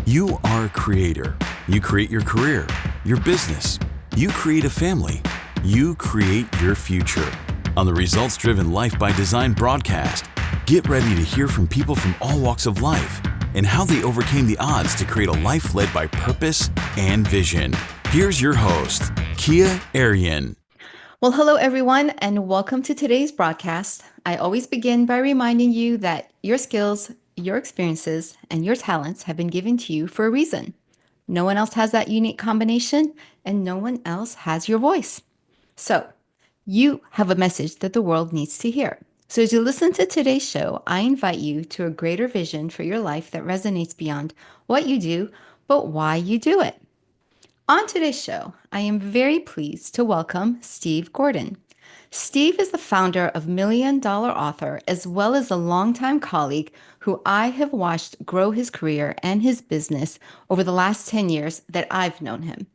You are a creator. You create your career, your business. You create a family. You create your future. On the Results Driven Life by Design broadcast, get ready to hear from people from all walks of life and how they overcame the odds to create a life led by purpose and vision. Here's your host, Arian. Well, hello, everyone, and welcome to today's broadcast. I always begin by reminding you that your skills, your experiences, and your talents have been given to you for a reason. No one else has that unique combination, and no one else has your voice. So, you have a message that the world needs to hear. So, as you listen to today's show, I invite you to a greater vision for your life that resonates beyond what you do, but why you do it. On today's show, I am very pleased to welcome Steve Gordon. Steve is the founder of Million Dollar Author, as well as a longtime colleague who I have watched grow his career and his business over the last 10 years that I've known him.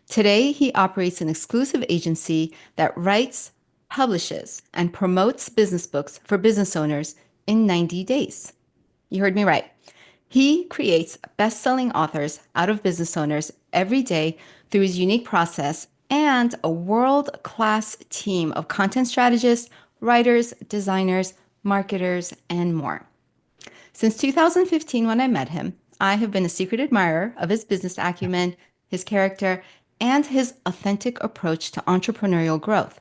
Today, he operates an exclusive agency that writes, publishes, and promotes business books for business owners in 90 days. You heard me right. He creates best-selling authors out of business owners every day through his unique process and a world-class team of content strategists, writers, designers, marketers, and more. Since 2015, when I met him, I have been a secret admirer of his business acumen, his character, and his authentic approach to entrepreneurial growth.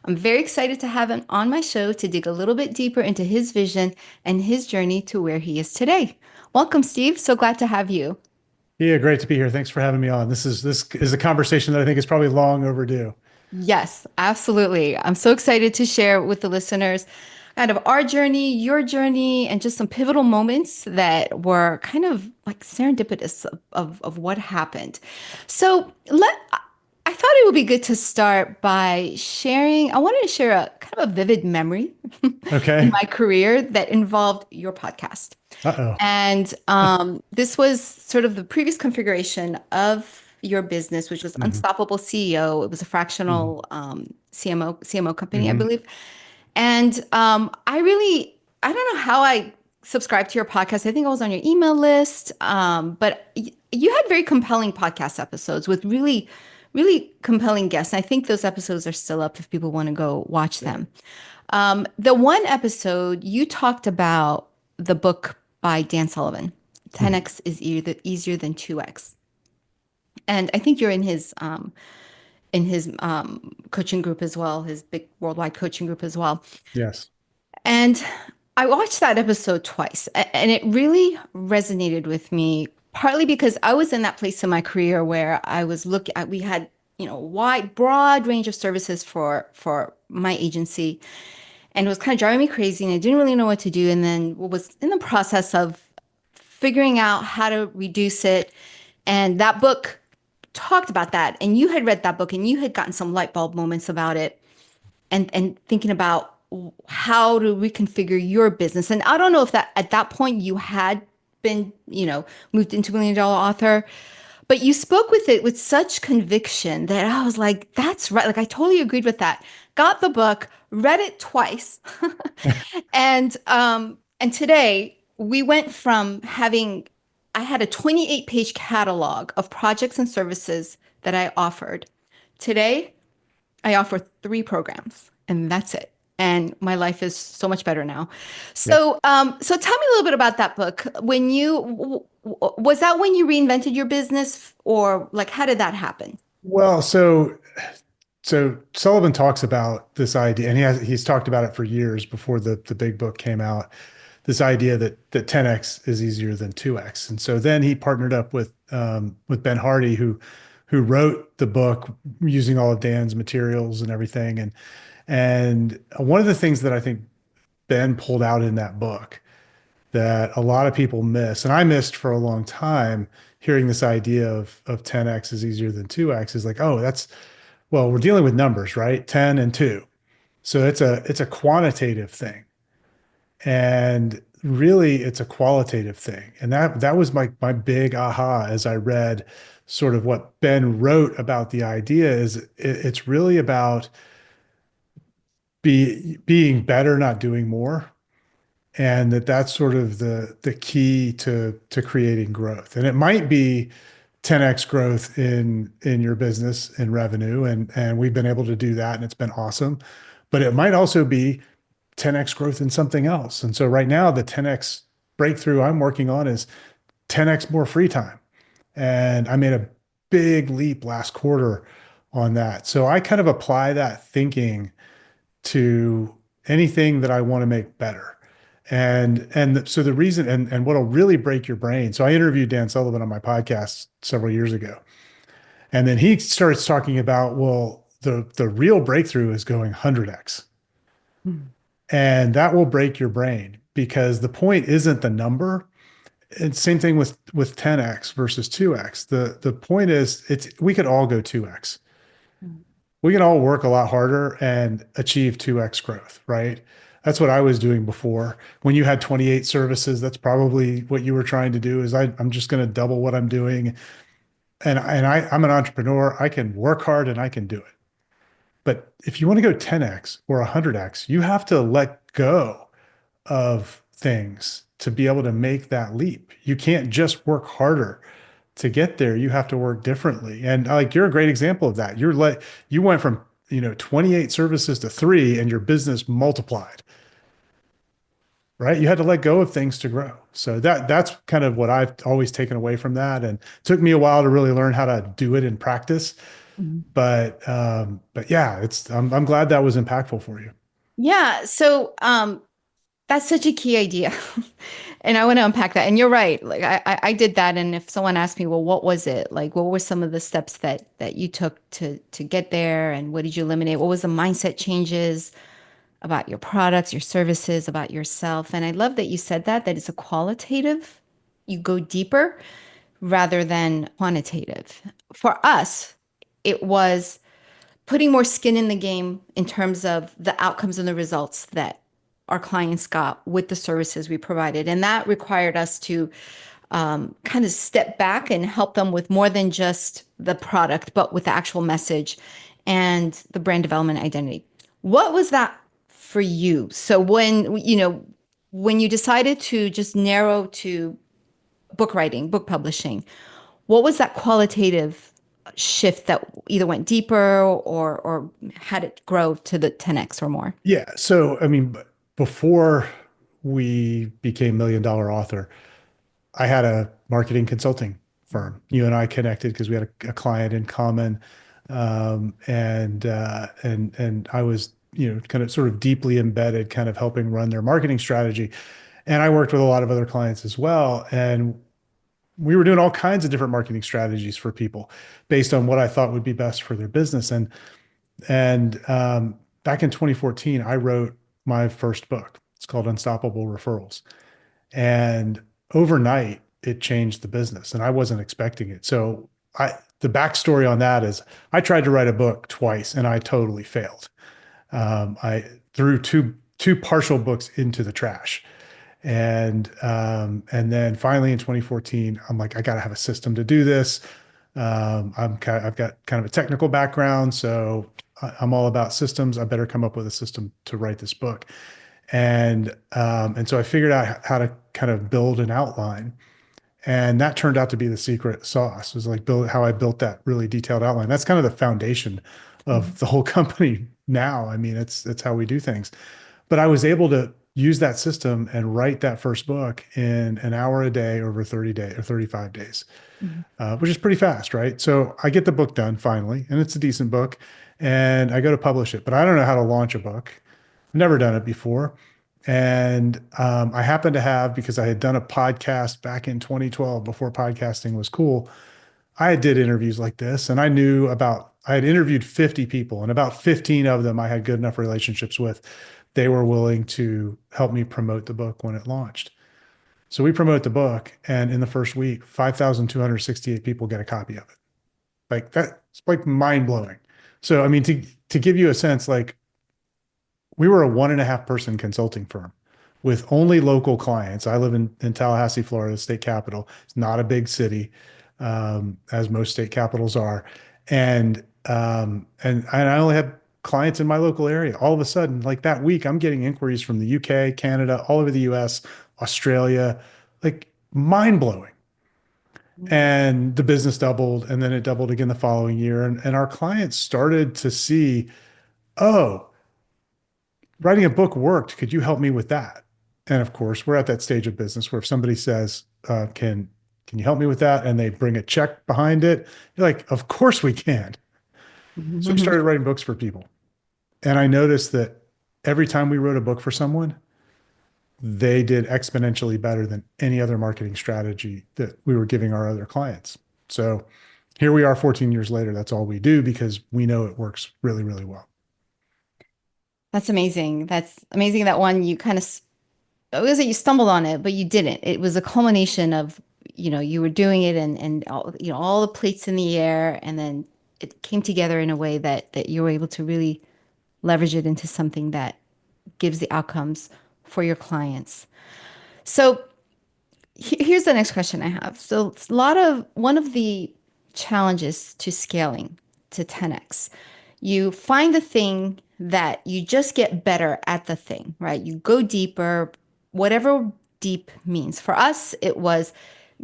I'm very excited to have him on my show to dig a little bit deeper into his vision and his journey to where he is today. Welcome, Steve. So glad to have you. Yeah, great to be here. Thanks for having me on. This is a conversation that I think is probably long overdue. Yes, absolutely. I'm so excited to share with the listeners kind of our journey, your journey, and just some pivotal moments that were kind of like serendipitous of what happened. So I thought it would be good to start by sharing. I wanted to share a kind of a vivid memory in Okay. my career that involved your podcast. Uh-oh. And this was sort of the previous configuration of your business, which was hmm Unstoppable CEO. It was a hmm fractional CMO company, I hmm believe. And I don't know how I subscribed to your podcast. I think I was on your email list, but you had very compelling podcast episodes with really, really compelling guests. And I think those episodes are still up if people want to go watch Yeah. them. The one episode you talked about the book by Dan Sullivan, Mhm. 10x is easier than 2x. And I think you're in his coaching group as well, his big worldwide coaching group as well. Yes. And I watched that episode twice, and it really resonated with me, partly because I was in that place in my career where I was looking at, we had, broad range of services for my agency, and it was kind of driving me crazy, and I didn't really know what to do. And then was in the process of figuring out how to reduce it. And that book talked about that. And you had read that book and you had gotten some light bulb moments about it and thinking about how to reconfigure your business. And I don't know if that at that point you had been, moved into Million Dollar Author, but you spoke with it with such conviction that I was like, that's right. Like I totally agreed with that. Got the book, read it twice. And today we went from having I had a 28-page catalog of projects and services that I offered. Today, I offer 3 programs, and that's it. And my life is so much better now. Yep. So tell me a little bit about that book. Was that when you reinvented your business, or like how did that happen? Well, so Sullivan talks about this idea, and he's talked about it for years before the big book came out. This idea that 10x is easier than 2x, and so then he partnered up with Ben Hardy, who wrote the book using all of Dan's materials and everything. And one of the things that I think Ben pulled out in that book that a lot of people miss, and I missed for a long time, hearing this idea of 10x is easier than 2x is like, oh, well, we're dealing with numbers, right? 10 and 2. So it's a quantitative thing. And really it's a qualitative thing. And that was my big aha as I read sort of what Ben wrote about the idea is it's really about being better, not doing more. and that's sort of the key to creating growth. And it might be 10x growth in your business in revenue, and we've been able to do that, and it's been awesome. But it might also be 10x growth in something else. And so right now, the 10x breakthrough I'm working on is 10x more free time. And I made a big leap last quarter on that. So I kind of apply that thinking to anything that I want to make better. And so the reason and what'll really break your brain. So I interviewed Dan Sullivan on my podcast several years ago. And then he starts talking about, well, the real breakthrough is going 100x. And that will break your brain because the point isn't the number. It's same thing with 10x versus 2x. The point is we could all go 2x. We can all work a lot harder and achieve 2x growth, right? That's what I was doing before. When you had 28 services, that's probably what you were trying to do is I'm just going to double what I'm doing. I'm an entrepreneur. I can work hard and I can do it. But if you want to go 10x or 100x, you have to let go of things to be able to make that leap. You can't just work harder to get there. You have to work differently. And like you're a great example of that. You went from 28 services to 3 and your business multiplied. Right? You had to let go of things to grow. So that's kind of what I've always taken away from that. And it took me a while to really learn how to do it in practice. But yeah, I'm glad that was impactful for you. Yeah. So that's such a key idea. And I want to unpack that. And you're right. Like I did that. And if someone asked me, well, what was it? Like, what were some of the steps that you took to get there? And what did you eliminate? What was the mindset changes about your products, your services, about yourself? And I love that you said that it's a qualitative, you go deeper rather than quantitative. For us, it was putting more skin in the game in terms of the outcomes and the results that our clients got with the services we provided. And that required us to kind of step back and help them with more than just the product, but with the actual message and the brand development identity. What was that for you? So when you decided to just narrow to book writing, book publishing, what was that qualitative shift that either went deeper or had it grow to the 10x or more? Yeah. So, I mean, before we became $1 Million Author, I had a marketing consulting firm. You and I connected because we had a client in common. And I was, kind of sort of deeply embedded, kind of helping run their marketing strategy. And I worked with a lot of other clients as well. And we were doing all kinds of different marketing strategies for people based on what I thought would be best for their business. And back in 2014, I wrote my first book. It's called Unstoppable Referrals. And overnight, it changed the business, and I wasn't expecting it. So the backstory on that is I tried to write a book twice, and I totally failed. I threw two partial books into the trash. And then finally in 2014, I'm like, I got to have a system to do this. I've got kind of a technical background, so I'm all about systems. I better come up with a system to write this book. And so I figured out how to kind of build an outline. And that turned out to be the secret sauce. It was like how I built that really detailed outline. That's kind of the foundation of the whole company now. I mean, it's how we do things. But I was able to use that system and write that first book in an hour a day over 30 days or 35 days, which is pretty fast, right? So I get the book done finally, and it's a decent book, and I go to publish it, but I don't know how to launch a book. I've never done it before. And I happened to have, because I had done a podcast back in 2012 before podcasting was cool, I did interviews like this, and I had interviewed 50 people, and about 15 of them I had good enough relationships with. They were willing to help me promote the book when it launched. So we promote the book, and in the first week, 5,268 people get a copy of it. Like that's like mind blowing. So, I mean, to give you a sense, like we were a 1.5 person consulting firm with only local clients. I live in Tallahassee, Florida, the state capital. It's not a big city, as most state capitals are. And I only had clients in my local area. All of a sudden, like that week, I'm getting inquiries from the UK, Canada, all over the US, Australia, like mind blowing. And the business doubled, and then it doubled again the following year. And our clients started to see, oh, writing a book worked. Could you help me with that? And of course, we're at that stage of business where if somebody says, can you help me with that? And they bring a check behind it, you're like, of course we can. So we started writing books for people. And I noticed that every time we wrote a book for someone, they did exponentially better than any other marketing strategy that we were giving our other clients. So here we are 14 years later. That's all we do because we know it works really, really well. That's amazing. That's amazing that one you kind of, I was that you stumbled on it, but you didn't. It was a culmination of, you were doing it and all, all the plates in the air, and then it came together in a way that you were able to really leverage it into something that gives the outcomes for your clients. So here's the next question I have. So it's one of the challenges to scaling to 10x. You find the thing that you just get better at the thing, right? You go deeper, whatever deep means. For us, it was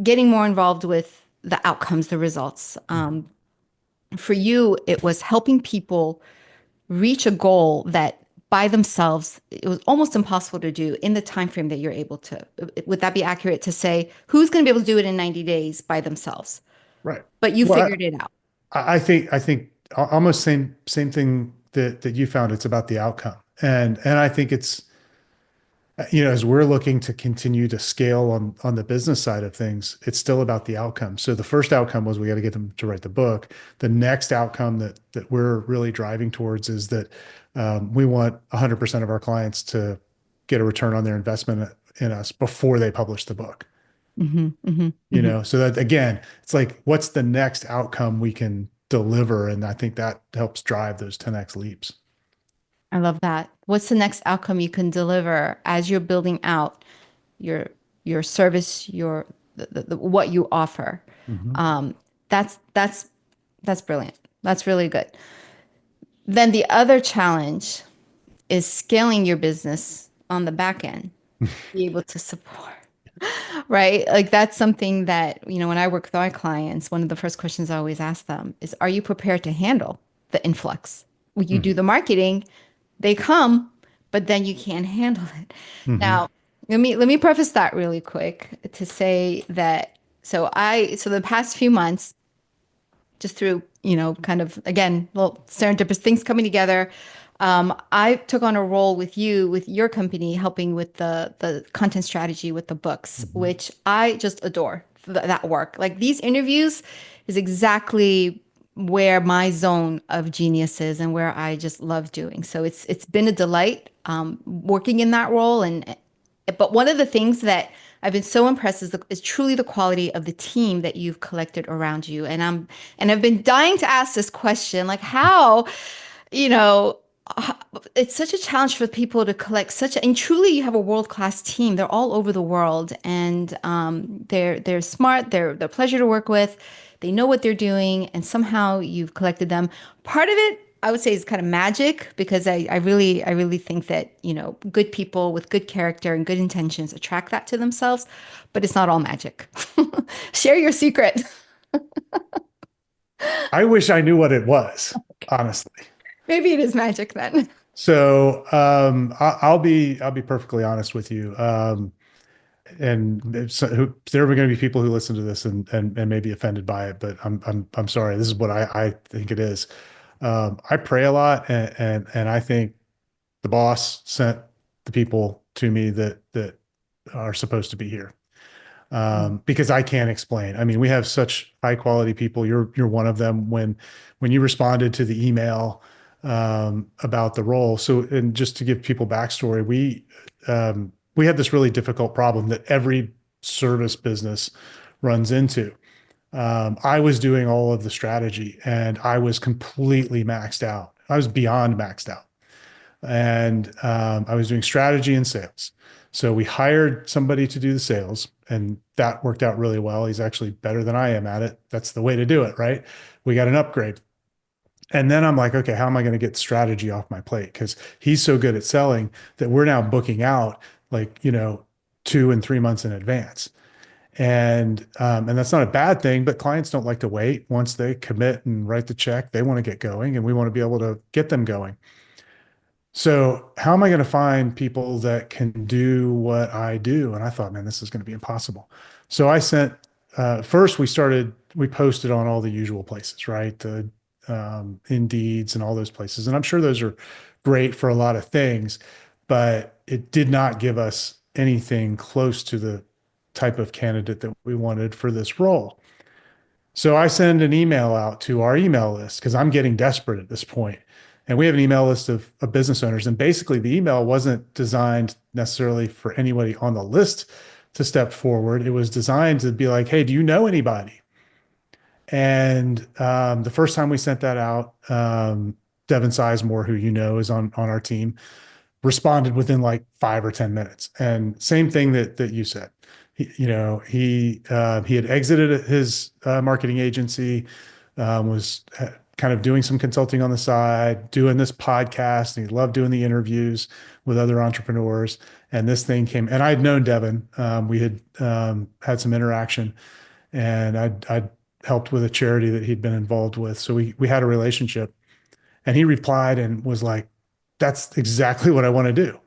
getting more involved with the outcomes, the results. For you, it was helping people reach a goal that by themselves it was almost impossible to do in the time frame that you're able to. Would that be accurate to say who's going to be able to do it in 90 days by themselves? Right. But you Well, figured it out. I think almost same thing that you found. It's about the outcome. And I think it's, as we're looking to continue to scale on the business side of things, it's still about the outcome. So the first outcome was we got to get them to write the book. The next outcome that we're really driving towards is that we want 100% of our clients to get a return on their investment in us before they publish the book. So that again, it's like, what's the next outcome we can deliver? And I think that helps drive those 10x leaps. I love that. What's the next outcome you can deliver as you're building out your service, what you offer? That's brilliant. That's really good. Then the other challenge is scaling your business on the back end, be able to support, right? Like that's something that, when I work with our clients, one of the first questions I always ask them is, are you prepared to handle the influx? When you do the marketing, they come, but then you can't handle it. Now, let me preface that really quick to say that so the past few months, just through, kind of again, little serendipitous things coming together, I took on a role with your company, helping with the content strategy with the books, which I just adore that work. Like these interviews is exactly where my zone of genius is and where I just love doing. So it's been a delight working in that role. But one of the things that I've been so impressed is truly the quality of the team that you've collected around you. And I've been dying to ask this question, like how, you know, it's such a challenge for people to collect and truly you have a world-class team. They're all over the world, and they're smart. They're a pleasure to work with. They know what they're doing, and somehow you've collected them. Part of it, I would say, is kind of magic, because I really think that, good people with good character and good intentions attract that to themselves, but it's not all magic. Share your secret. I wish I knew what it was, honestly. Maybe it is magic then. So I'll be perfectly honest with you. And there are going to be people who listen to this and may be offended by it, but I'm sorry. This is what I think it is. I pray a lot, and I think the boss sent the people to me that are supposed to be here. Because I can't explain. I mean, we have such high quality people. You're one of them. When you responded to the email about the role. So, and just to give people backstory, we had this really difficult problem that every service business runs into. I was doing all of the strategy, and I was completely maxed out. I was beyond maxed out, and I was doing strategy and sales. So we hired somebody to do the sales, and that worked out really well. He's actually better than I am at it. That's the way to do it, right? We got an upgrade. And then I'm like, okay, how am I going to get strategy off my plate? Because he's so good at selling that we're now booking out like, 2 and 3 months in advance. And that's not a bad thing, but clients don't like to wait. Once they commit and write the check, they want to get going, and we want to be able to get them going. So how am I going to find people that can do what I do? And I thought, man, this is going to be impossible. So I sent, first we posted on all the usual places, right? The Indeeds and all those places. And I'm sure those are great for a lot of things, but it did not give us anything close to the type of candidate that we wanted for this role. So I send an email out to our email list because I'm getting desperate at this point. And we have an email list of business owners. And basically, the email wasn't designed necessarily for anybody on the list to step forward. It was designed to be like, hey, do you know anybody? And the first time we sent that out, Devin Sizemore, who is on our team, responded within like 5 or 10 minutes. And same thing that you said. He had exited his marketing agency, was kind of doing some consulting on the side, doing this podcast, and he loved doing the interviews with other entrepreneurs. And this thing came, and I'd known Devin. We had had some interaction, and I'd helped with a charity that he'd been involved with. So we had a relationship, and he replied and was like, "That's exactly what I want to do."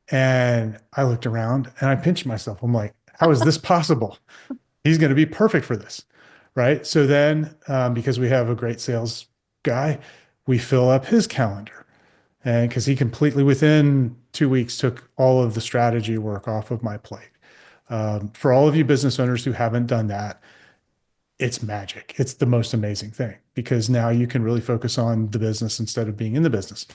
And I looked around and I pinched myself. I'm like, how is this possible? He's going to be perfect for this. Right. So then, because we have a great sales guy, we fill up his calendar. And because he completely, within 2 weeks, took all of the strategy work off of my plate. For all of you business owners who haven't done that, it's magic. It's the most amazing thing because now you can really focus on the business instead of being in the business.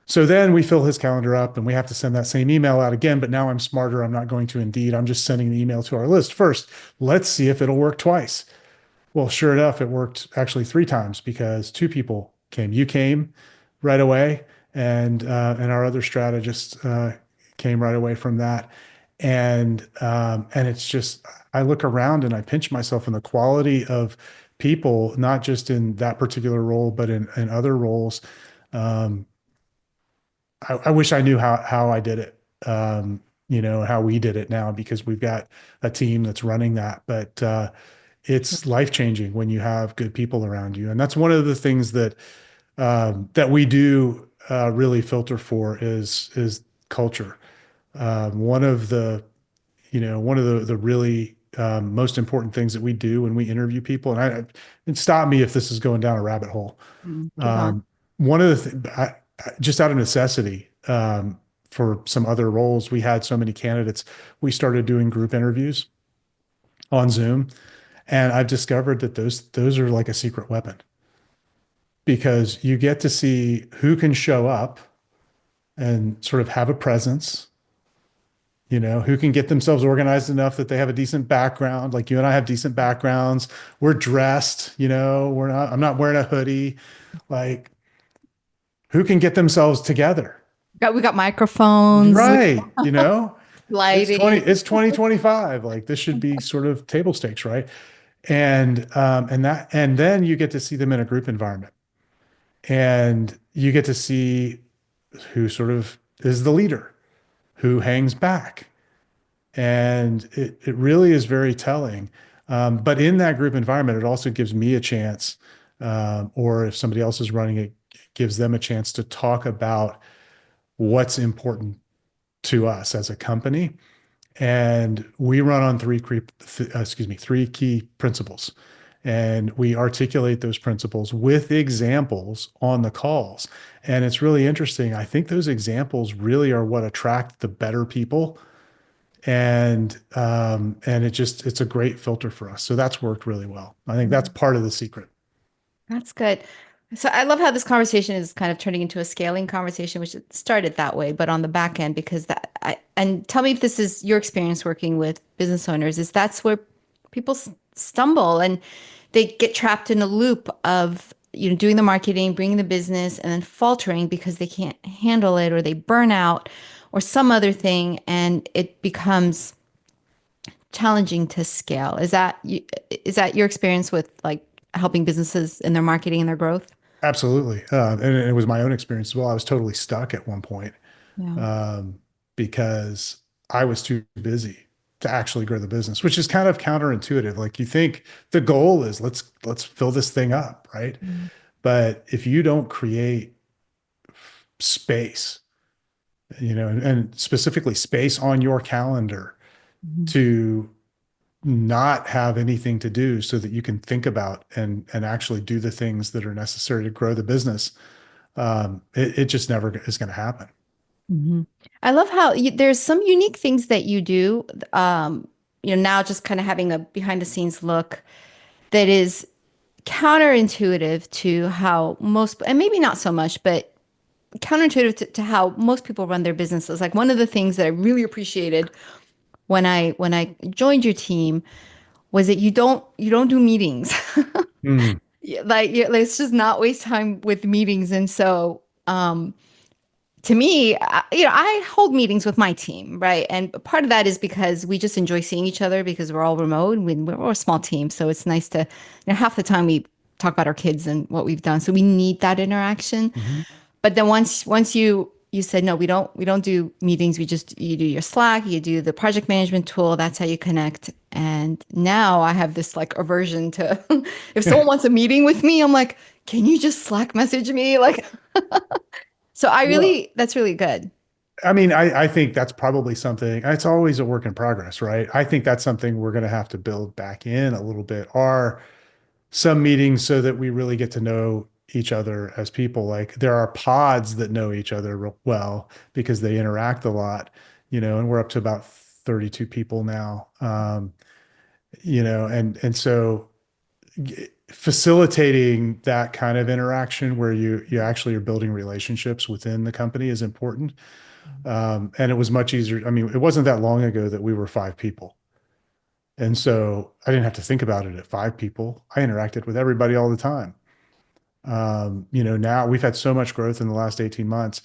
So then we fill his calendar up and we have to send that same email out again. But now I'm smarter. I'm not going to Indeed. I'm just sending the email to our list first. Let's see if it'll work twice. Well, sure enough, it worked actually 3 times because 2 people came. You came right away, and our other strategist came right away from that. And it's just, I look around and I pinch myself in the quality of people, not just in that particular role, but in other roles. I wish I knew how I did it, how we did it now, because we've got a team that's running that. But it's life changing when you have good people around you, and that's one of the things that we do really filter for is culture. One of the really most important things that we do when we interview people, and stop me if this is going down a rabbit hole. Keep on. One of just out of necessity, for some other roles, we had so many candidates. We started doing group interviews on Zoom, and I've discovered that those are like a secret weapon because you get to see who can show up and sort of have a presence, who can get themselves organized enough that they have a decent background. Like you and I have decent backgrounds. We're dressed, I'm not wearing a hoodie. Like, who can get themselves together? We got microphones. Right. Lighting. It's 2025. Like this should be sort of table stakes, right? And then you get to see them in a group environment, and you get to see who sort of is the leader, who hangs back. And it really is very telling. But in that group environment, it also gives me a chance, or if somebody else is running it, gives them a chance to talk about what's important to us as a company. And we run on three key principles. And we articulate those principles with examples on the calls. And it's really interesting. I think those examples really are what attract the better people. And it's a great filter for us. So that's worked really well. I think that's part of the secret. That's good. So I love how this conversation is kind of turning into a scaling conversation, which it started that way, but on the back end, because and tell me if this is your experience working with business owners, is that's where people stumble and they get trapped in a loop of, doing the marketing, bringing the business, and then faltering because they can't handle it, or they burn out or some other thing. And it becomes challenging to scale. Is that your experience with like helping businesses in their marketing and their growth? Absolutely. And it was my own experience as well. I was totally stuck at one point, Yeah. because I was too busy to actually grow the business, which is kind of counterintuitive. Like you think the goal is let's fill this thing up, right? Mhm. But if you don't create space, and specifically space on your calendar Mhm. to not have anything to do so that you can think about and actually do the things that are necessary to grow the business, it just never is going to happen. Mhm. I love how there's some unique things that you do. Now just kind of having a behind the scenes look that is counterintuitive to how most, and maybe not so much, but counterintuitive to how most people run their businesses. Like one of the things that I really appreciated when I joined your team was that you don't do meetings. Mm, Yeah, like let's just not waste time with meetings. And so to me, I hold meetings with my team, right? And part of that is because we just enjoy seeing each other because we're all remote. We're a small team, so it's nice to, half the time we talk about our kids and what we've done. So we need that interaction. mhm. But then once you said no, we don't do meetings. You do your Slack, you do the project management tool. That's how you connect. And now I have this like aversion to if someone wants a meeting with me, I'm like, can you just Slack message me? Like, so Well, that's really good. I mean, I think that's probably something, it's always a work in progress, right? I think that's something we're going to have to build back in a little bit, are some meetings so that we really get to know each other as people. Like there are pods that know each other real well because they interact a lot, and we're up to about 32 people now. And so facilitating that kind of interaction where you actually are building relationships within the company is important. And it was much easier. I mean, it wasn't that long ago that we were 5 people. And so I didn't have to think about it at 5 people. I interacted with everybody all the time. Now we've had so much growth in the last 18 months.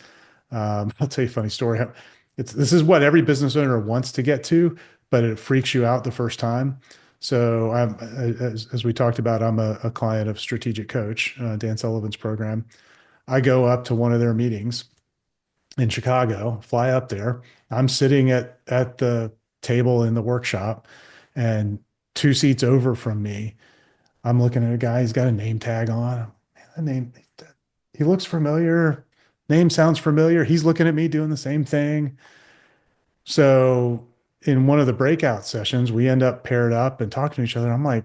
I'll tell you a funny story. This is what every business owner wants to get to, but it freaks you out the first time. So as we talked about, I'm a client of Strategic Coach, Dan Sullivan's program. I go up to one of their meetings in Chicago, fly up there. I'm sitting at the table in the workshop, and 2 seats over from me, I'm looking at a guy. He's got a name tag on. Man, that name, he looks familiar. Name sounds familiar. He's looking at me doing the same thing. So in one of the breakout sessions, we end up paired up and talking to each other. I'm like,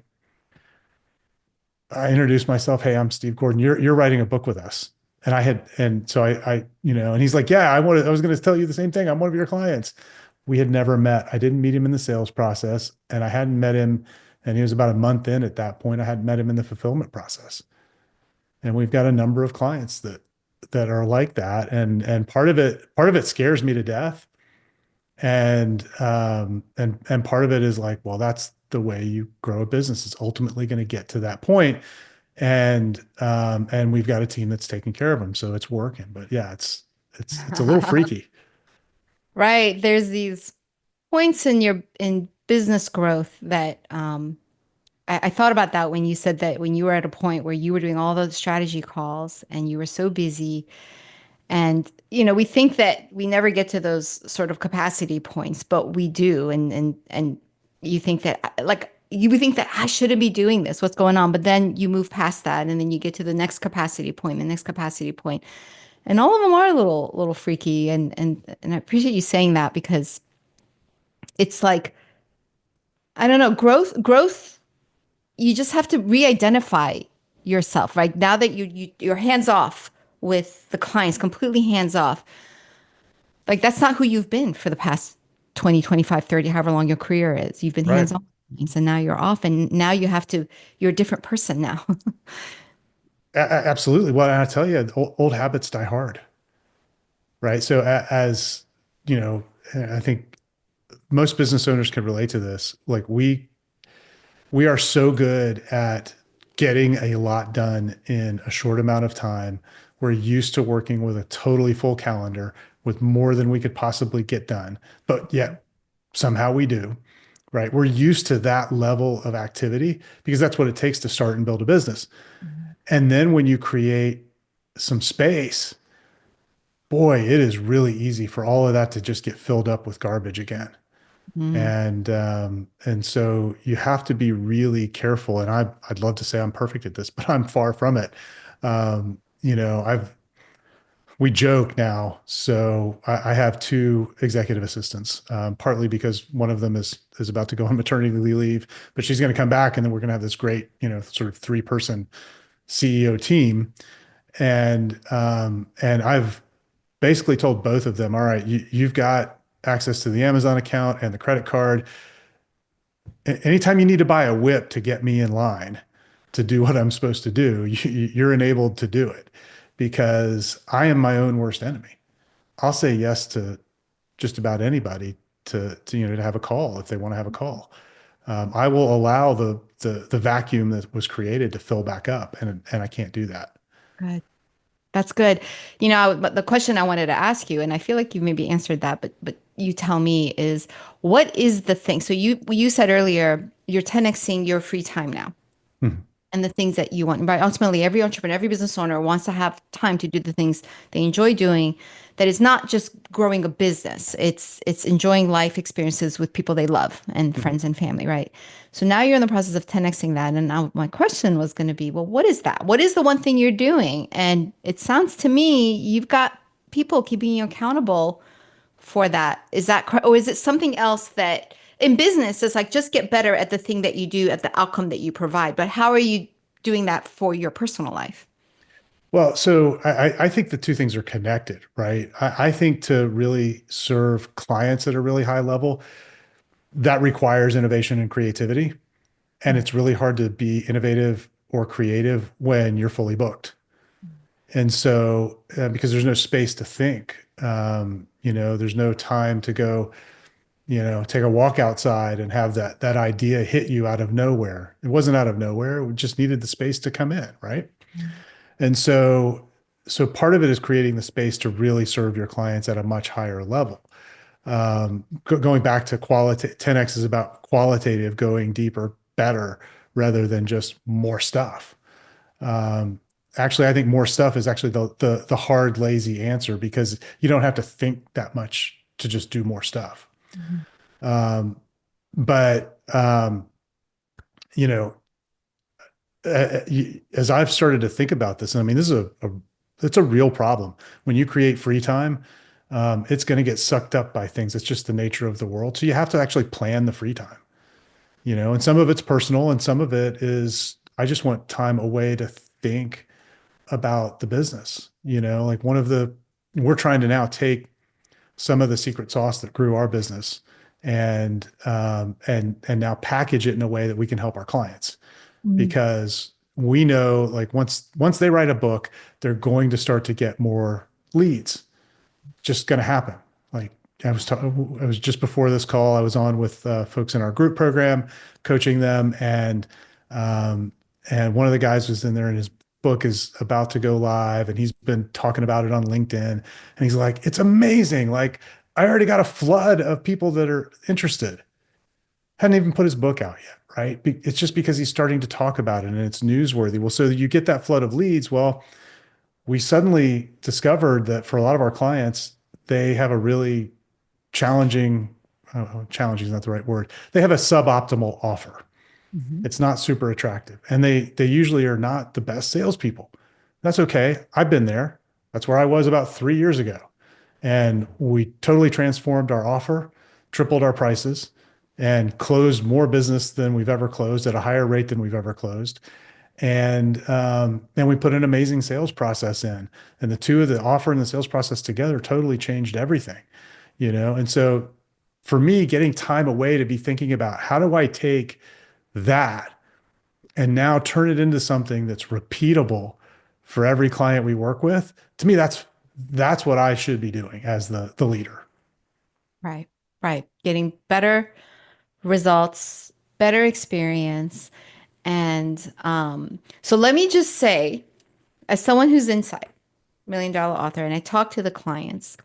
I introduced myself. Hey, I'm Steve Gordon. You're writing a book with us. And so and he's like, yeah, I was going to tell you the same thing. I'm one of your clients. We had never met. I didn't meet him in the sales process, and I hadn't met him. And he was about a month in at that point. I hadn't met him in the fulfillment process. And we've got a number of clients that are like that. And part of it scares me to death. And part of it is like, well, that's the way you grow a business. It's ultimately going to get to that point. And we've got a team that's taking care of them. So it's working. But yeah, it's a little freaky. Right. There's these points in business growth that I thought about that when you said that when you were at a point where you were doing all those strategy calls and you were so busy. And, we think that we never get to those sort of capacity points, but we do. And you think that like you would think that I shouldn't be doing this. What's going on? But then you move past that and then you get to the next capacity point, the next capacity point. And all of them are a little freaky. And I appreciate you saying that because it's like, I don't know, growth, you just have to re-identify yourself, right? Now that you're hands off with the clients, completely hands off. Like that's not who you've been for the past 20, 25, 30, however long your career is. You've been Right. hands on. And now you're off and now you're a different person now. Absolutely. Well, I tell you, old habits die hard. Right. So as you know, I think most business owners can relate to this. Like we are so good at getting a lot done in a short amount of time. We're used to working with a totally full calendar with more than we could possibly get done, but yet somehow we do, right? We're used to that level of activity because that's what it takes to start and build a business. And then when you create some space, boy, it is really easy for all of that to just get filled up with garbage again. Mm. And so you have to be really careful. And I'd love to say I'm perfect at this, but I'm far from it. We joke now. So I have two executive assistants, partly because one of them is about to go on maternity leave, but she's going to come back, and then we're going to have this great, sort of 3-person CEO team. And I've basically told both of them, all right, you've got access to the Amazon account and the credit card. Anytime you need to buy a whip to get me in line to do what I'm supposed to do, you're enabled to do it because I am my own worst enemy. I'll say yes to just about anybody to have a call if they want to have a call. I will allow the vacuum that was created to fill back up, and I can't do that. Good. That's good. But the question I wanted to ask you, and I feel like you maybe answered that, but you tell me, is what is the thing? So you said earlier you're 10xing your free time now Mhm. and the things that you want. But ultimately, every entrepreneur, every business owner wants to have time to do the things they enjoy doing. That is not just growing a business. It's enjoying life experiences with people they love and Mhm. friends and family, right? So now you're in the process of 10xing that. And now my question was going to be, well, what is that? What is the one thing you're doing? And it sounds to me you've got people keeping you accountable for that. Is that correct? Or is it something else that in business it's like just get better at the thing that you do, at the outcome that you provide? But how are you doing that for your personal life? Well, so I think the two things are connected, right? I think to really serve clients at a really high level, that requires innovation and creativity. And it's really hard to be innovative or creative when you're fully booked. And so, because there's no space to think, there's no time to go, take a walk outside and have that idea hit you out of nowhere. It wasn't out of nowhere. We just needed the space to come in, right? And so part of it is creating the space to really serve your clients at a much higher level. Going back to quality, 10x is about qualitative, going deeper, better, rather than just more stuff. Um, Actually, I think more stuff is actually the hard, lazy answer because you don't have to think that much to just do more stuff. Um, but you know, as I've started to think about this, and I mean, this is it's a real problem. When you create free time, it's going to get sucked up by things. It's just the nature of the world. So you have to actually plan the free time, and some of it's personal and some of it is, I just want time away to think about the business, like we're trying to now take some of the secret sauce that grew our business and now package it in a way that we can help our clients Mm. because we know like once they write a book, they're going to start to get more leads. Just going to happen. Like I was just before this call, I was on with folks in our group program, coaching them, and one of the guys was in there, and his book is about to go live, and he's been talking about it on LinkedIn, and he's like, "It's amazing! Like I already got a flood of people that are interested." Hadn't even put his book out yet, right? It's just because he's starting to talk about it and it's newsworthy. Well, so you get that flood of leads. Well, we suddenly discovered that for a lot of our clients, they have a really challenging, challenging is not the right word. They have a suboptimal offer. Mhm. It's not super attractive. And they usually are not the best salespeople. That's okay. I've been there. That's where I was about 3 years ago. And we totally transformed our offer, tripled our prices, and closed more business than we've ever closed at a higher rate than we've ever closed. And we put an amazing sales process in. And the two of the offer and the sales process together totally changed everything, And so for me, getting time away to be thinking about how do I take that and now turn it into something that's repeatable for every client we work with, to me, that's what I should be doing as the leader. Right, right. Getting better results, better experience. And so let me just say, as someone who's inside, $1 million author, and I talk to the clients,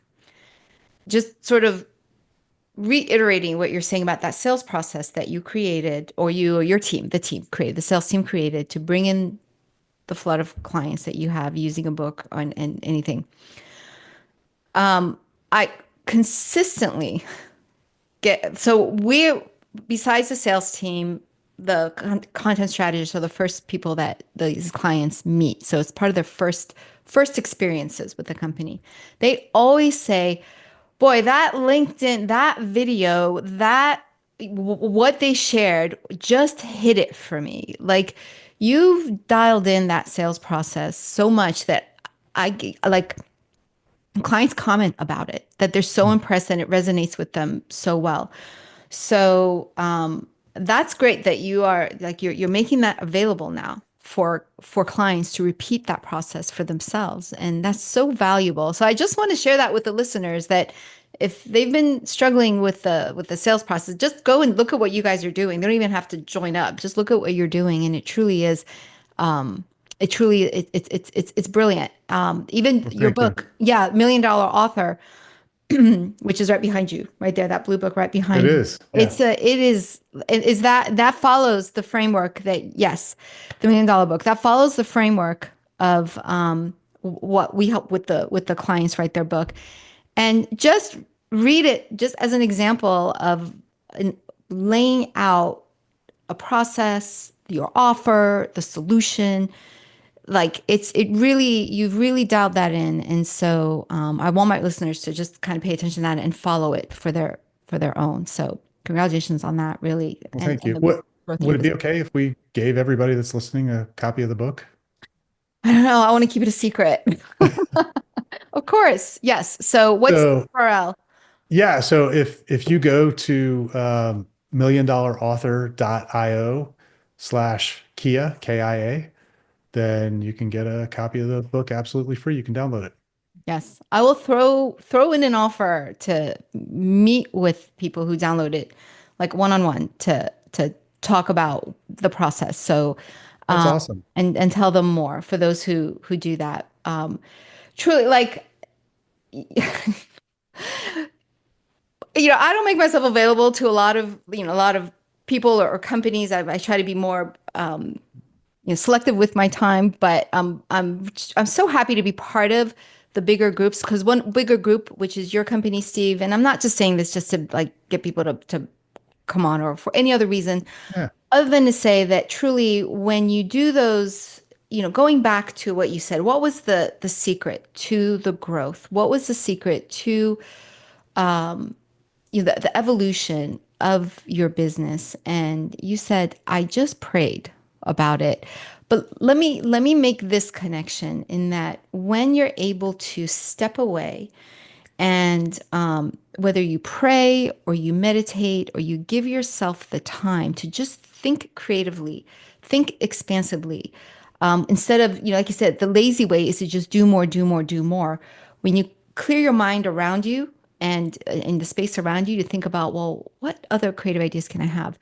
just sort of reiterating what you're saying about that sales process that you created, or you or your team, the team created, the sales team created to bring in the flood of clients that you have using a book and anything. I consistently besides the sales team, the content strategists are the first people that these clients meet. So it's part of their first experiences with the company. They always say, boy, that LinkedIn, that video, what they shared just hit it for me. Like, you've dialed in that sales process so much that like clients comment about it, that they're so impressed and it resonates with them so well. So that's great that you are like you're making that available now for clients to repeat that process for themselves, and that's so valuable. So I just want to share that with the listeners, that if they've been struggling with the sales process, just go and look at what you guys are doing. They don't even have to join up. Just look at what you're doing, and it truly is. It's brilliant. Even Well, your thank you. book, yeah, $1 Million Author, which is right behind you, right there, that blue book right It behind you. is. Yeah. Is that follows the framework that, yes, the $1 Million Book, that follows the framework of what we help with the clients write their book. And just read it just as an example of laying out a process, your offer, the solution. Like you've really dialed that in. And so I want my listeners to just kind of pay attention to that and follow it for their own. So congratulations on that, really. Well, thank you. The What growth of would your it be business. okay if we gave everybody that's listening a copy of the book? I don't know. I want to keep it a secret. Of course. Yes. So what's the So URL? yeah, so if you go to milliondollarauthor.io/Kia, KIA, then you can get a copy of the book absolutely free. You can download it. Yes. I will throw in an offer to meet with people who download it, like one-on-one, to talk about the process. So That's awesome. and tell them more for those who do that. Truly, like, I don't make myself available to a lot of people or companies. I try to be more selective with my time, but I'm so happy to be part of the bigger groups, because one bigger group, which is your company, Steve, and I'm not just saying this just to like get people to come on or for any other reason Yeah. other than to say that truly when you do those, going back to what you said, what was the secret to the growth? What was the secret to the evolution of your business? And you said, I just prayed about it. But let me make this connection, in that when you're able to step away and whether you pray or you meditate or you give yourself the time to just think creatively, think expansively, instead of, like you said, the lazy way is to just do more, do more, do more. When you clear your mind around you and in the space around you to think about, well, what other creative ideas can I have?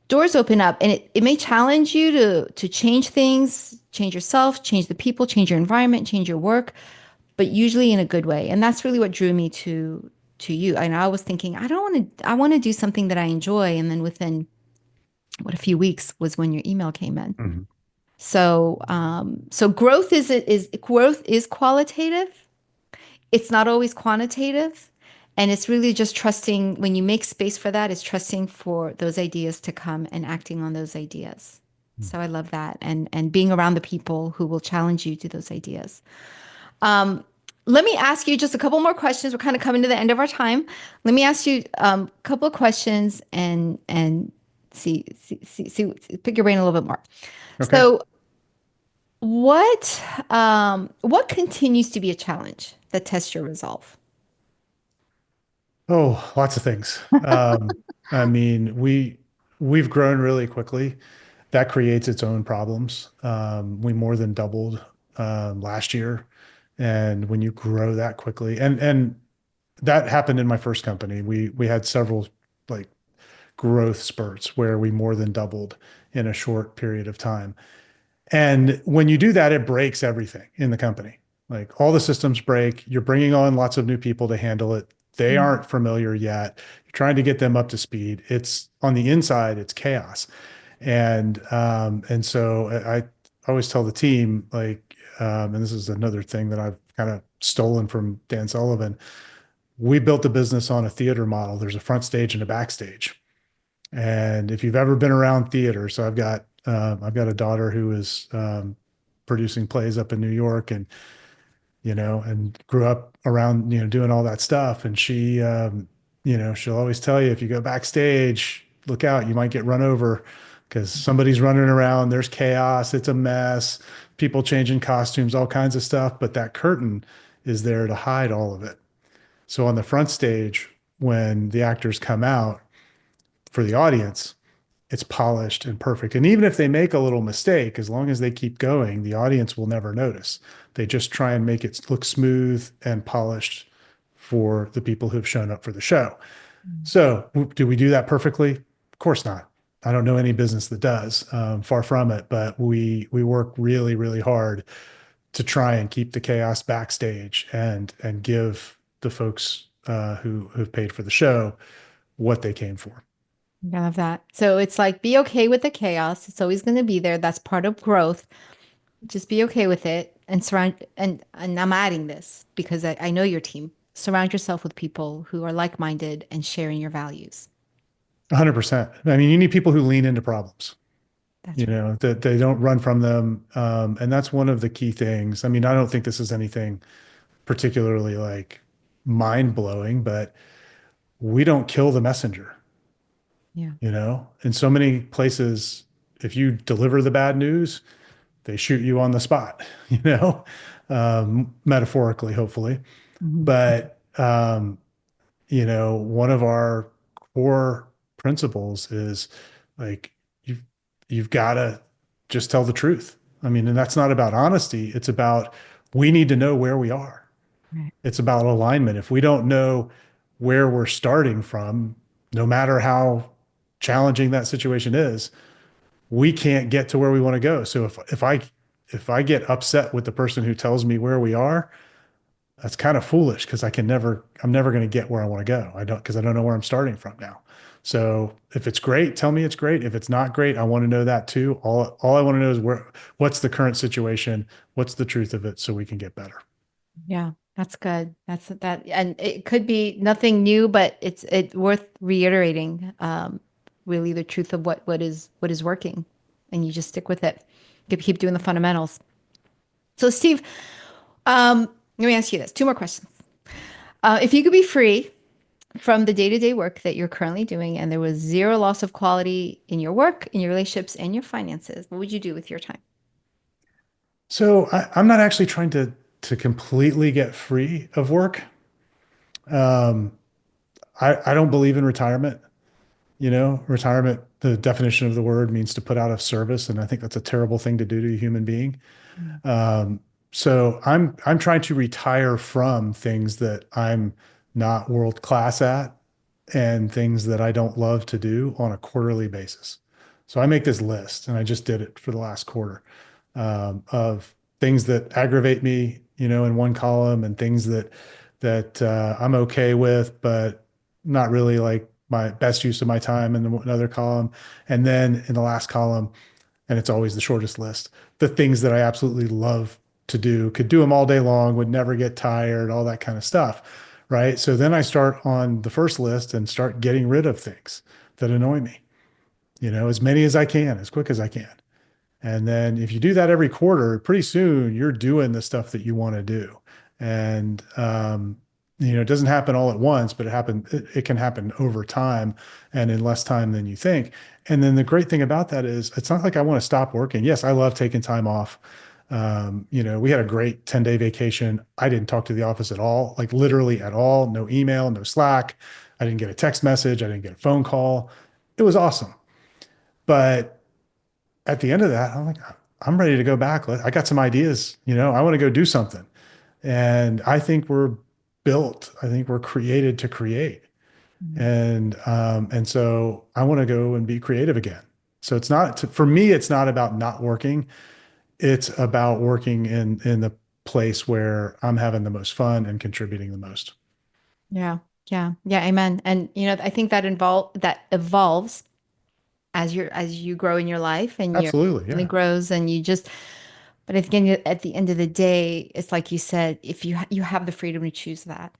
Doors open up, and it may challenge you to change things, change yourself, change the people, change your environment, change your work, but usually in a good way. And that's really what drew me to you. And I was thinking, I want to do something that I enjoy. And then within a few weeks was when your email came in. Mhm. So so growth is qualitative. It's not always quantitative. And it's really just trusting, when you make space for that, it's trusting for those ideas to come and acting on those ideas. So I love that. And being around the people who will challenge you to those ideas. Let me ask you just a couple more questions. We're kind of coming to the end of our time. Let me ask you a couple of questions and see, pick your brain a little bit more. Okay. So what continues to be a challenge that tests your resolve? Oh, lots of things. I mean, we've grown really quickly. That creates its own problems. We more than doubled last year, and when you grow that quickly, and that happened in my first company. We had several like growth spurts where we more than doubled in a short period of time. And when you do that, it breaks everything in the company. Like all the systems break. You're bringing on lots of new people to handle it. They aren't familiar yet. You're trying to get them up to speed. It's on the inside, it's chaos. And so I always tell the team, like, and this is another thing that I've kind of stolen from Dan Sullivan. We built a business on a theater model. There's a front stage and a backstage. And if you've ever been around theater, so I've got a daughter who is producing plays up in New York, and and grew up around doing all that stuff. And she, she'll always tell you, if you go backstage, look out, you might get run over because somebody's running around. There's chaos. It's a mess. People changing costumes, all kinds of stuff. But that curtain is there to hide all of it. So on the front stage, when the actors come out, for the audience, it's polished and perfect. And even if they make a little mistake, as long as they keep going, the audience will never notice. They just try and make it look smooth and polished for the people who've shown up for the show. So do we do that perfectly? Of course not. I don't know any business that does, far from it, but we work really, really hard to try and keep the chaos backstage and give the folks who've paid for the show what they came for. I love that. So it's like, be okay with the chaos. It's always going to be there. That's part of growth. Just be okay with it and and I'm adding this because I know your team. Surround yourself with people who are like-minded and sharing your values. 100%. I mean, you need people who lean into problems. That's right. That they don't run from them. And that's one of the key things. I mean, I don't think this is anything particularly like mind blowing, but we don't kill the messenger. Yeah. In so many places, if you deliver the bad news, they shoot you on the spot, metaphorically, hopefully. But, one of our core principles is like, you've got to just tell the truth. I mean, and that's not about honesty. It's about, we need to know where we are. Right. It's about alignment. If we don't know where we're starting from, no matter how challenging that situation is, we can't get to where we want to go. So if I get upset with the person who tells me where we are, that's kind of foolish because I'm never going to get where I want to go. Because I don't know where I'm starting from now. So if it's great, tell me it's great. If it's not great, I want to know that too. All I want to know is what's the current situation? What's the truth of it so we can get better? Yeah, that's good. That's that. And it could be nothing new, but it's worth reiterating, really the truth of what is working, and you just stick with it. You keep doing the fundamentals. So Steve, let me ask you this. Two more questions. If you could be free from the day-to-day work that you're currently doing and there was zero loss of quality in your work, in your relationships, and your finances, what would you do with your time? So I'm not actually trying to completely get free of work. I don't believe in retirement. Retirement, the definition of the word means to put out of service. And I think that's a terrible thing to do to a human being. So I'm trying to retire from things that I'm not world class at and things that I don't love to do on a quarterly basis. So I make this list, and I just did it for the last quarter, of things that aggravate me, in one column, and things that I'm okay with, but not really like my best use of my time in another column. And then in the last column, and it's always the shortest list, the things that I absolutely love to do, could do them all day long, would never get tired, all that kind of stuff. Right. So then I start on the first list and start getting rid of things that annoy me, as many as I can, as quick as I can. And then if you do that every quarter, pretty soon you're doing the stuff that you want to do. And, it doesn't happen all at once, but it can happen over time and in less time than you think. And then the great thing about that is it's not like I want to stop working. Yes, I love taking time off. We had a great 10-day vacation. I didn't talk to the office at all, like literally at all. No email, no Slack. I didn't get a text message. I didn't get a phone call. It was awesome. But at the end of that, I'm like, I'm ready to go back. I got some ideas, I want to go do something. And I think I think we're created to create. And so I want to go and be creative again. So for me, it's not about not working. It's about working in the place where I'm having the most fun and contributing the most. Yeah. Yeah. Yeah. Amen. And I think that evolves as you grow in your life and your Absolutely. family Yeah. grows and but again, at the end of the day, it's like you said, if you have the freedom to choose that.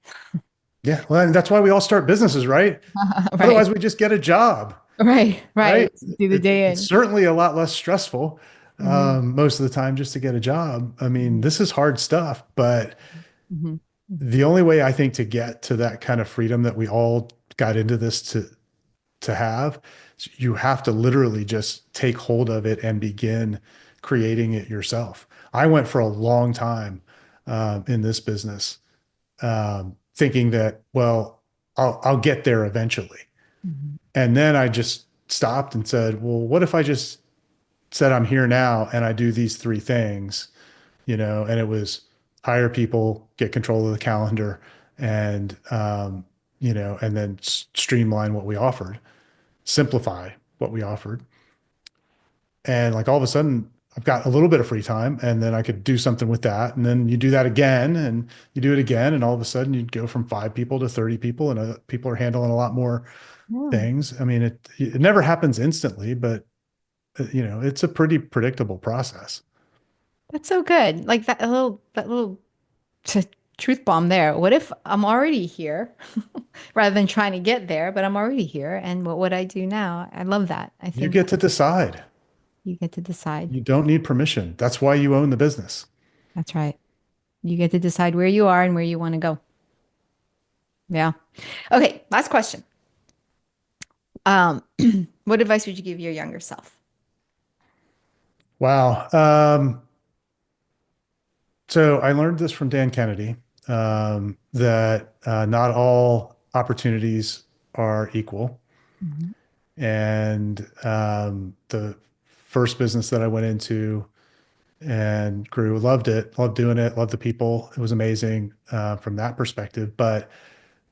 Yeah. Well, and that's why we all start businesses, right? Right. Otherwise, we just get a job, Right. Right. right? Do the day It's in. certainly a lot less stressful Hmm. most of the time just to get a job. I mean, Hmm. this is hard stuff, but Hmm. the only way I think to get to that kind of freedom that we all got into this to have, you have to literally just take hold of it and begin creating it yourself. I went for a long time in this business thinking that, well, I'll get there eventually. Hmm. And then I just stopped and said, well, what if I just said I'm here now and I do these three things, and it was hire people, get control of the calendar, and and then streamline what we offered, simplify what we offered. And like all of a sudden, I've got a little bit of free time and then I could do something with that. And then you do that again and you do it again. And all of a sudden you'd go from 5 people to 30 people and people are handling a lot more Yeah. things. I mean, it never happens instantly, but it's a pretty predictable process. That's so good. Like that little t- truth bomb there. What if I'm already here rather than trying to get there, but I'm already here? And what would I do now? I love that. I You think get to decide. you get to decide. You don't need permission. That's why you own the business. That's right. You get to decide where you are and where you want to go. Yeah. Okay. Last question. Um, what advice would you give your younger self? Wow. So I learned this from Dan Kennedy, that not all opportunities are equal. Mhm. And the first business that I went into and grew, loved it, loved doing it, loved the people. It was amazing from that perspective. But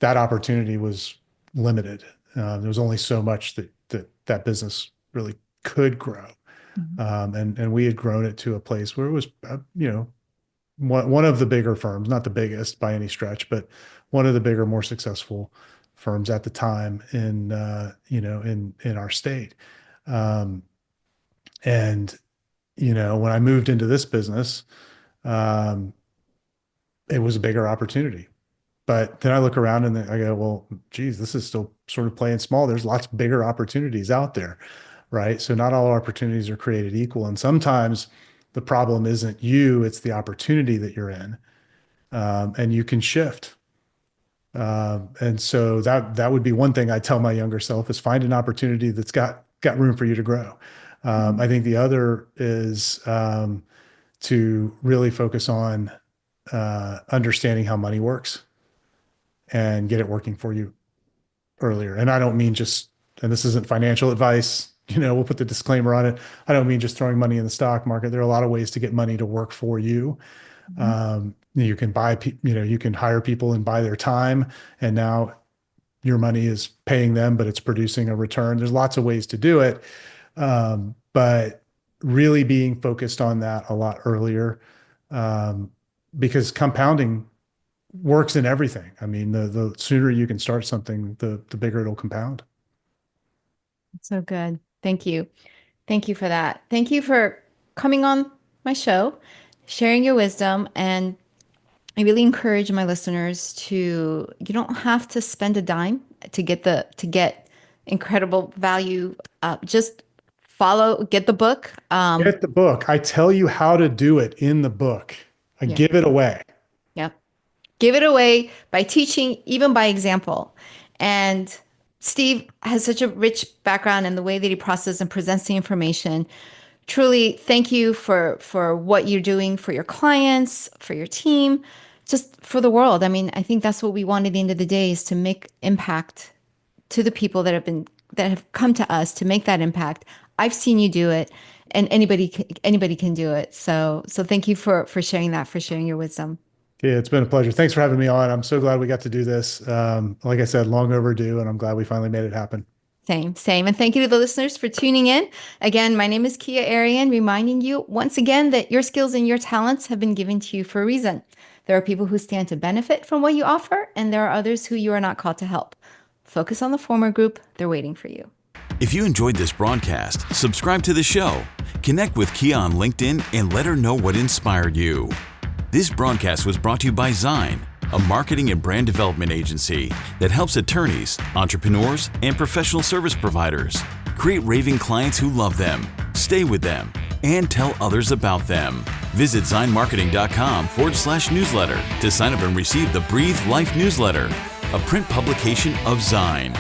that opportunity was limited. There was only so much that business really could grow. Mhm. And we had grown it to a place where it was, one of the bigger firms, not the biggest by any stretch, but one of the bigger, more successful firms at the time in our state. Um, and when I moved into this business, um, it was a bigger opportunity. But then I look around and I go, well, geez, this is still sort of playing small. There's lots bigger opportunities out there, right? So not all opportunities are created equal. And sometimes the problem isn't you, it's the opportunity that you're in. And you can shift. And so that would be one thing I tell my younger self is find an opportunity that's got room for you to grow. I think the other is to really focus on understanding how money works and get it working for you earlier. And I don't mean just, and this isn't financial advice, we'll put the disclaimer on it. I don't mean just throwing money in the stock market. There are a lot of ways to get money to work for you. Mhm. You can you can hire people and buy their time. And now your money is paying them, but it's producing a return. There's lots of ways to do it. But really being focused on that a lot earlier, um, because compounding works in everything. I mean, the sooner you can start something, the bigger it'll compound. So good. Thank you. Thank you for that. Thank you for coming on my show, sharing your wisdom, and I really encourage my listeners you don't have to spend a dime to get incredible value. Just get the book. Get the book. I tell you how to do it in the book. I Yeah. give it away. Yeah. Give it away by teaching, even by example. And Steve has such a rich background in the way that he processes and presents the information. Truly, thank you for what you're doing for your clients, for your team, just for the world. I mean, I think that's what we want at the end of the day is to make impact to the people that have come to us to make that impact. I've seen you do it, and anybody can do it. So thank you for sharing that, for sharing your wisdom. Yeah, it's been a pleasure. Thanks for having me on. I'm so glad we got to do this. Like I said, long overdue, and I'm glad we finally made it happen. Same, same. And thank you to the listeners for tuning in. Again, my name is Kia Arian, reminding you once again that your skills and your talents have been given to you for a reason. There are people who stand to benefit from what you offer, and there are others who you are not called to help. Focus on the former group. They're waiting for you. If you enjoyed this broadcast, subscribe to the show, connect with Kia on LinkedIn, and let her know what inspired you. This broadcast was brought to you by Zyne, a marketing and brand development agency that helps attorneys, entrepreneurs, and professional service providers create raving clients who love them, stay with them, and tell others about them. Visit ZyneMarketing.com/newsletter to sign up and receive the Breathe Life newsletter, a print publication of Zyne.